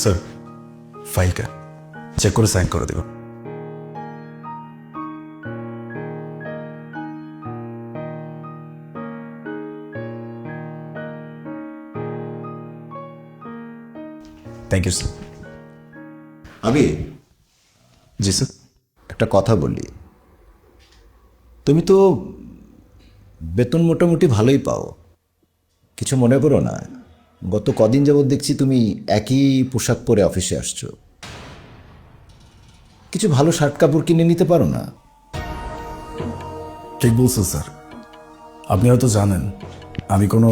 Sir ফাইলটা check করে sign করে দেব। Thank you sir. আমি জি স্যার। একটা কথা বলি, তুমি তো বেতন মোটামুটি ভালোই পাও, কিছু মনে করো না। গত কদিন যাবৎ দেখছি তুমি একই পোশাক পরে অফিসে আসছো। কিছু ভালো শার্ট কাপড় কিনে নিতে পারো না? ঠিক বলছেন স্যার। আপনি হয়তো জানেন আমি কোনো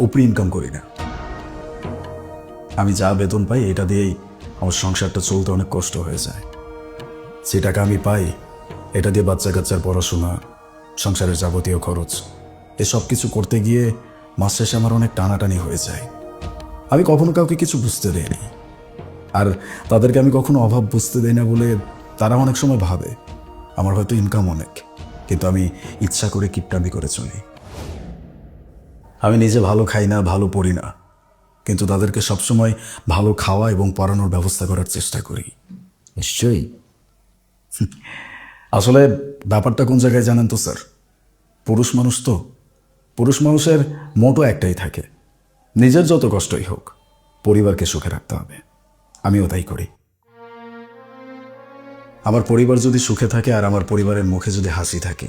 উপরি ইনকাম করি না। আমি যা বেতন পাই এটা দিয়েই আমার সংসারটা চলতে অনেক কষ্ট হয়ে যায়। যে টাকা আমি পাই এটা দিয়ে বাচ্চা কাচ্চার পড়াশোনা, সংসারের যাবতীয় খরচ, এসব কিছু করতে গিয়ে মাস শেষে আমার অনেক টানাটানি হয়ে যায়। আমি কখনো কাউকে কিছু বুঝতে দেইনি, আর তাদেরকে আমি কখনো অভাব বুঝতে দেই না বলে তারা অনেক সময় ভাবে আমার হয়তো ইনকাম অনেক, কিন্তু আমি ইচ্ছা করে কিপটামি করে চলি। আমি নিজে ভালো খাই না, ভালো পড়ি না, কিন্তু তাদেরকে সবসময় ভালো খাওয়া এবং পড়ানোর ব্যবস্থা করার চেষ্টা করি। নিশ্চয়ই। আসলে ব্যাপারটা কোন জায়গায় জানেন তো স্যার? পুরুষ মানুষ তো, পুরুষ মানুষের মোটো একটাই থাকে, নিজের যত কষ্টই হোক পরিবারকে সুখে রাখতে হবে। আমিও তাই করি। আমার পরিবার যদি সুখে থাকে আর আমার পরিবারের মুখে যদি হাসি থাকে,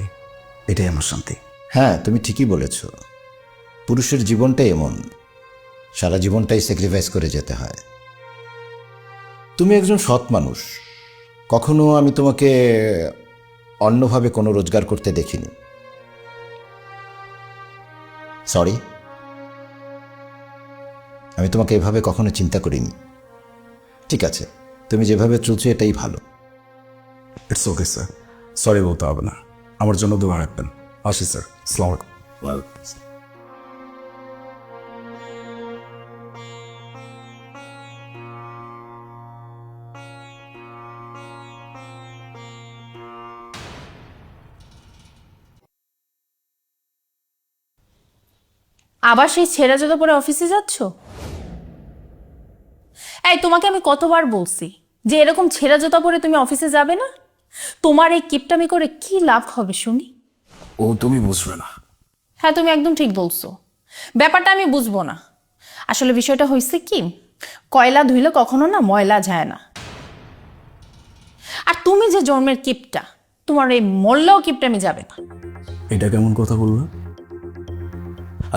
এটাই আমার শান্তি। হ্যাঁ, তুমি ঠিকই বলেছ। পুরুষের জীবনটাই এমন, সারা জীবনটাই স্যাক্রিফাইস করে যেতে হয়। তুমি একজন সৎ মানুষ, কখনো আমি তোমাকে অন্যভাবে কোনো রোজগার করতে দেখিনি। সরি, আমি তোমাকে এভাবে কখনো চিন্তা করিনি। ঠিক আছে, তুমি যেভাবে চলছো এটাই ভালো। ইটস ওকে স্যার, সরি বলতে হবে না। আমার জন্য দোয়া রাখবেন। আসি স্যার, আসসালামু আলাইকুম। আবার সেই ছেঁড়া জুতো পরে অফিসে যাচ্ছ? এই, তোমাকে আমি কতবার বলছি যে এরকম ছেঁড়া জুতো পরে তুমি অফিসে যাবে না? তোমার এই কিপটামি করে কি লাভ হবে শুনি? ও তুমি বুঝবে না। হ্যাঁ, তুমি একদম ঠিক বলছো। ব্যাপারটা আমি বুঝবো না। আসলে বিষয়টা হয়েছে কি, কয়লা ধুইলে কখনো না ময়লা যায় না। আর তুমি যে জন্মের কিপটা, তোমার এই মরলেও কিপটামি যাবে না। এটা কেমন কথা বললো?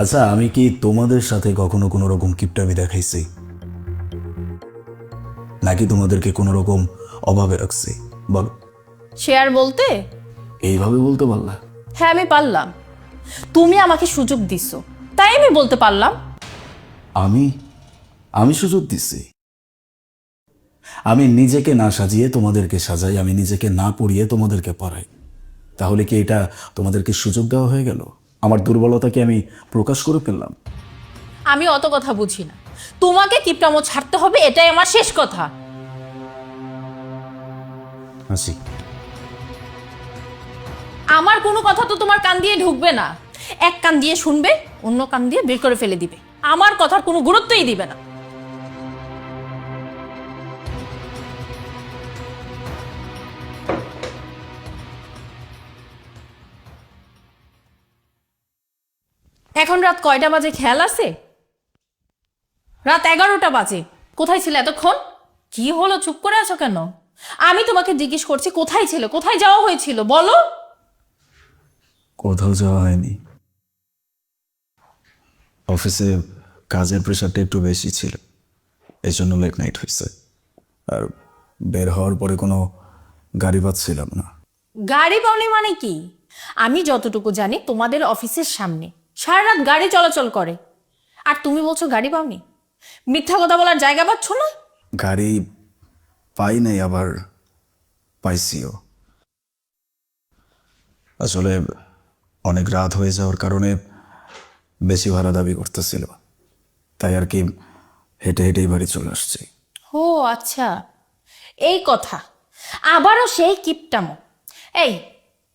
আচ্ছা, আমি কি তোমাদের সাথে কখনো কোনো রকম কিপটামি দেখাইছি, নাকি তোমাদেরকে কোনো রকম অভাবে রাখছি? বলো। শেয়ার বলতে এইভাবে বলতে পারলা? হ্যাঁ, আমি পারলাম। তুমি আমাকে সুযোগ দিছো, তাই আমি বলতে পারলাম। আমি আমি সুযোগ দিছি? আমি নিজেকে না সাজিয়ে তোমাদেরকে সাজাই, আমি নিজেকে না পড়িয়ে তোমাদেরকে পড়াই। তাহলে কি এটা তোমাদেরকে সুযোগ দেওয়া হয়ে গেল? আমার দুর্বলতাকে আমি প্রকাশ করে ফেললাম? আমি অত কথা বুঝি না। তোমাকে কিপটামো ছাড়তে হবে, এটাই আমার শেষ কথা। হাসি। আমার কোনো কথা তো তোমার কান দিয়ে ঢুকবে না। এক কান দিয়ে শুনবে, অন্য কান দিয়ে বের করে ফেলে দিবে। আমার কথার কোনো গুরুত্বই দিবে না। এখন রাত কয়টা বাজে খেয়াল আছে? রাত 11টা বাজে। কোথায় ছিলে এতক্ষণ? কি হলো, চুপ করে আছো কেন? আমি তোমাকে জিজ্ঞেস করছি কোথায় ছিলে, কোথায় যাওয়া হয়েছিল, বলো। কোথাও যাওয়া হয়নি। অফিসে কাজের প্রেশারটা একটু বেশি ছিল, এই জন্য লেট নাইট হয়েছে। আর বের হওয়ার পরে কোনো গাড়ি পাচ্ছিলাম না। গাড়ি পাওনি মানে কি? আমি যতটুকু জানি তোমাদের অফিসের সামনে সারা রাত গাড়ি চলাচল করে, আর তুমি বলছো গাড়ি পাওনি? মিথ্যা কথা বলার জায়গা পাচ্ছ না? গাড়ি পাই নাই, আবার পাইছিও। আসলে অনেক রাত হয়ে যাওয়ার কারণে বেশি ভাড়া দাবি করতেছিল, তাই আর কি হেঁটে হেঁটেই বাড়ি চলে আসছি। ও আচ্ছা, এই কথা। আবারও সেই কিপটামো। এই,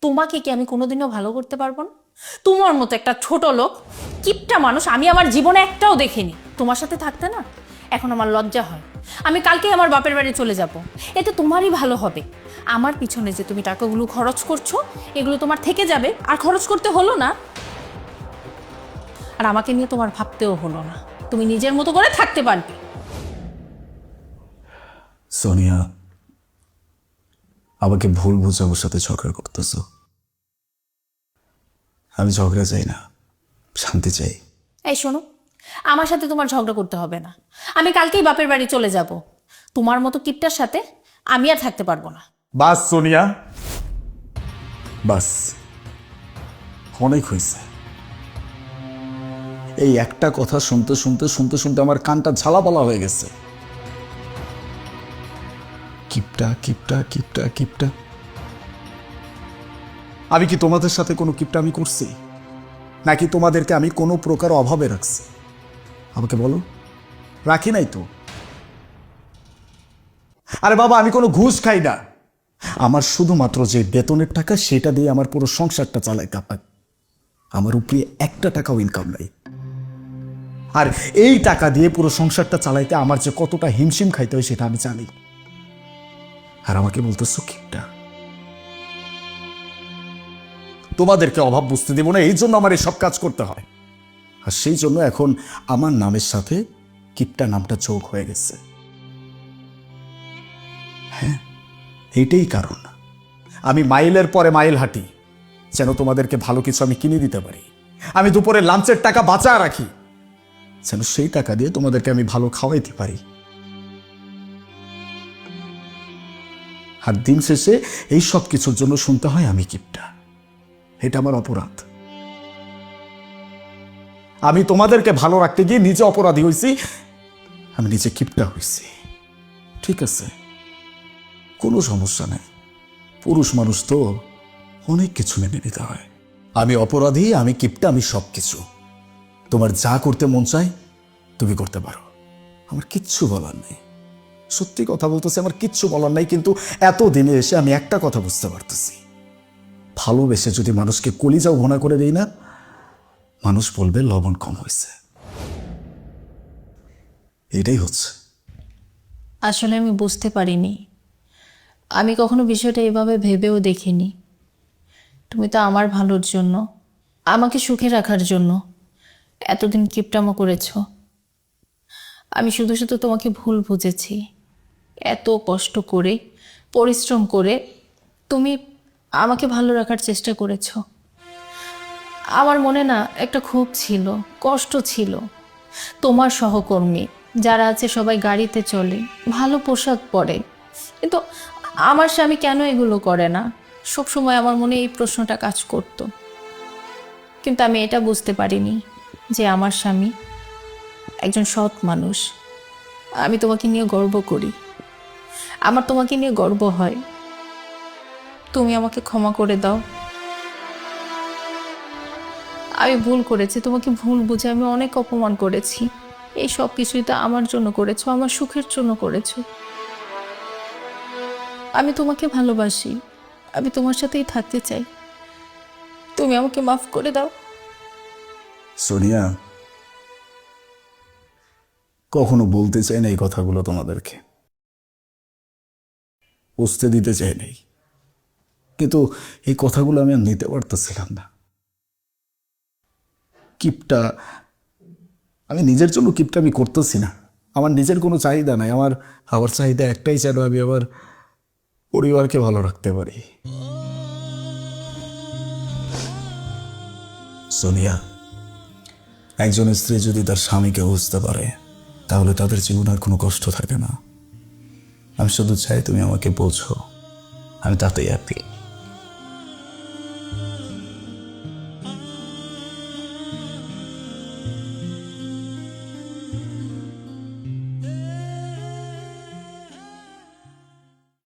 তোমাকে কি আমি কোনোদিনও ভালো করতে পারবো না? তোমার মতো একটা ছোট লোক কিপটা মানুষ আমি আমার জীবনে একটাও দেখিনি। তোমার সাথে থাকতে না এখন আমার লজ্জা হয়। আমি কালকেই আমার বাপের বাড়ি চলে যাব। এতে তোমারই ভালো হবে। আমার পিছনে যে তুমি টাকাগুলো খরচ করছো, এগুলো তোমার থেকে যাবে, আর খরচ করতে হলো না। আর আমাকে নিয়ে তোমার ভাবতেও হলো না, তুমি নিজের মতো করে থাকতে পারবে। সোনিয়া, আমাকে ভুল বুঝে ওর সাথে ঝগড়া করতেছ। আমি ঝগড়া চাই না, শান্তি চাই। এই শোনো, আমার সাথে তোমার ঝগড়া করতে হবে না। আমি কালকেই বাপের বাড়ি চলে যাব। তোমার মতো কিপটার সাথে আমি আর থাকতে পারবো না। বাস সোনিয়া, বাস, অনেক হয়েছে। এই একটা কথা শুনতে শুনতে শুনতে শুনতে আমার কানটা ঝালাপালা হয়ে গেছে। কিপটা কিপটা কিপটা কিপটা। আমি কি তোমাদের সাথে কোনো কিপটা আমি করছি, নাকি তোমাদেরকে আমি কোনো প্রকার অভাবে রাখছি? আমাকে বলো, রাখি নাই তো। আরে বাবা, আমি কোনো ঘুষ খাই না। আমার শুধুমাত্র যে বেতনের টাকা, সেটা দিয়ে আমার পুরো সংসারটা চালাই কাপায়। আমার উপরে একটা টাকাও ইনকাম নাই। আর এই টাকা দিয়ে পুরো সংসারটা চালাইতে আমার যে কতটা হিমশিম খাইতে হয় সেটা আমি জানি। আর আমাকে বলতেছো কিপটা? তোমাদেরকে অভাব বুঝতে দেব না, এই জন্য আমার এই সব কাজ করতে হয়। আর সেই জন্য এখন আমার নামের সাথে কিপটা নামটা যোগ হয়ে গেছে। হ্যাঁ, এইটাই কারণ। আমি মাইলের পরে মাইল হাঁটি যেন তোমাদেরকে ভালো কিছু আমি কিনে দিতে পারি। আমি দুপুরে লাঞ্চের টাকা বাঁচা রাখি যেন সেই টাকা দিয়ে তোমাদেরকে আমি ভালো খাওয়াইতে পারি। আর দিন শেষে এই সব কিছুর জন্য শুনতে হয় আমি কিপটা। এটা আমার অপরাধ। আমি তোমাদেরকে ভালো রাখতে গিয়ে নিজে অপরাধী হয়েছি, আমি নিজে কিপটা হয়েছি। ঠিক আছে, কোনো সমস্যা নেই। পুরুষ মানুষ তো অনেক কিছু মেনে নিতে হয়। আমি অপরাধী, আমি কিপটা, আমি সব কিছু। তোমার যা করতে মন চায় তুমি করতে পারো, আমার কিচ্ছু বলার নেই। সত্যি কথা বলতেছি, আমার কিচ্ছু বলার নাই। কিন্তু এত দিনে এসে আমি একটা কথা বুঝতে পারতেছি, ভালোবেসে যদি মানুষকে কলিজাও ঘোনা করে দেই না, মানুষ বলবে লবণ কম হয়েছে। এটাই হচ্ছে। আসলে আমি বুঝতে পারিনি, আমি কখনো বিষয়টা এভাবে ভেবেও দেখিনি। তুমি তো আমার ভালোর জন্য, আমাকে সুখে রাখার জন্য এতদিন কিপটামো করেছো। আমি শুধু শুধু তোমাকে ভুল বুঝেছি। এত কষ্ট করে, পরিশ্রম করে তুমি আমাকে ভালো রাখার চেষ্টা করেছো। আমার মনে না একটা ক্ষোভ ছিল, কষ্ট ছিল। তোমার সহকর্মী যারা আছে সবাই গাড়িতে চলে, ভালো পোশাক পরে, কিন্তু আমার স্বামী কেন এগুলো করে না? সবসময় আমার মনে এই প্রশ্নটা কাজ করত। কিন্তু আমি এটা বুঝতে পারিনি যে আমার স্বামী একজন সৎ মানুষ। আমি তোমাকে নিয়ে গর্ব করি, আমার তোমাকে নিয়ে গর্ব হয়। তুমি আমাকে ক্ষমা করে দাও। আমি ভুল করেছি, তোমাকে ভুল বুঝে আমি অনেক অপমান করেছি। এই সব কিছুই তো আমার জন্য করেছো, আমার সুখের জন্য করেছো। আমি তোমাকে ভালোবাসি, আমি তোমার সাথেই থাকতে চাই। তুমি আমাকে মাফ করে দাও। সোনিয়া, কখনো বলতে চাই না এই কথাগুলো তোমাদেরকে, বুঝতে দিতে চাই নাই, কিন্তু এই কথাগুলো আমি আর নিতে পারতেছিলাম না। কিপটা আমি নিজের জন্য কিপটা আমি করতেছি না। আমার নিজের কোনো চাহিদা নাই। আমার চাহিদা একটাই, যেন আমি আমার পরিবারকে ভালো রাখতে পারি। সোনিয়া, একজন স্ত্রী যদি তার স্বামীকে বুঝতে পারে তাহলে তাদের জীবনে আর কোনো কষ্ট থাকে না। আমি শুধু চাই তুমি আমাকে বোঝো, আমি তাতেই হ্যাপি।